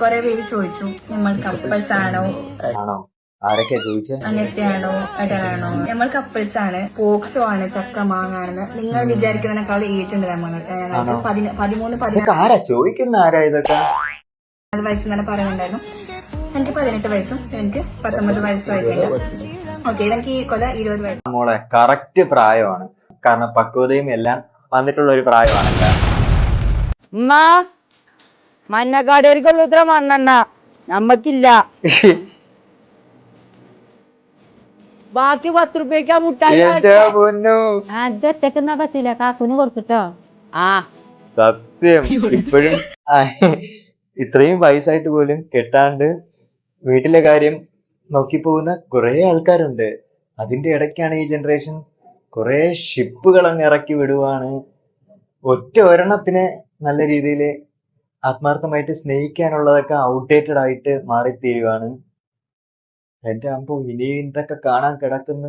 കുറെ പേര് ചോദിച്ചു നമ്മൾ കപ്പിൾസ് ആണോ ആണോ? ആരൊക്കെയാ ചോദിച്ചത്? അനിയത്തിയാണോ ഏട്ടനാണോ? നമ്മൾ കപ്പിൾസ് ആണ്. പോക്സോ ആണ്, ചക്ക മാങ്ങാണെന്ന് നിങ്ങൾ വിചാരിക്കുന്നതിനേക്കാൾ ഏജ് ഉണ്ട് ഞങ്ങൾക്ക് 13-14 ഇതൊക്കെ ആരാ ചോദിക്കുന്ന? ആരാ ഇതൊക്കെ? വയസ്സ് തന്നെ പറയുന്നുണ്ടായിരുന്നു. എനിക്ക് 18 വയസ്സും എനിക്ക് 19 വയസ്സും ആയിട്ടുണ്ട്. ഓക്കെ, എനിക്ക് ഈ കൊല 20 വയസ്സ്. മോളെ കറക്റ്റ് പ്രായമാണ്. കാരണം പക്വതയും എല്ലാം വന്നിട്ടുള്ള ഒരു പ്രായമാണല്ലോ. മഞ്ഞക്കാടേർക്കുള്ള ഇത്ര മണ്ണെണ്ണ നമ്മക്കില്ല. ബാക്കി 10 റുപ്യക്കാ മുട്ടായി. ഒറ്റക്കെന്നാ പറ്റില്ല, കാക്കുന് കൊടുത്തിട്ടോ. ആ സത്യം. ഇപ്പോഴും ഇത്രയും വയസ്സായിട്ട് പോലും കെട്ടാണ്ട് വീട്ടിലെ കാര്യം നോക്കി പോകുന്ന കുറെ ആൾക്കാരുണ്ട്. അതിന്റെ ഇടയ്ക്കാണ് ഈ ജനറേഷൻ കുറെ ഷിപ്പുകൾ അങ്ങ് ഇറക്കി വിടുവാണ്. ഒറ്റ ഒരെണ്ണത്തിനെ നല്ല രീതിയിൽ ആത്മാർത്ഥമായിട്ട് സ്നേഹിക്കാനുള്ളതൊക്കെ ഔട്ട്ഡേറ്റഡ് ആയിട്ട് മാറിത്തീരുവാണ്. എന്റെ അമ്പോ, ഇനി ഇതൊക്കെ കാണാൻ കിടക്കുന്നു.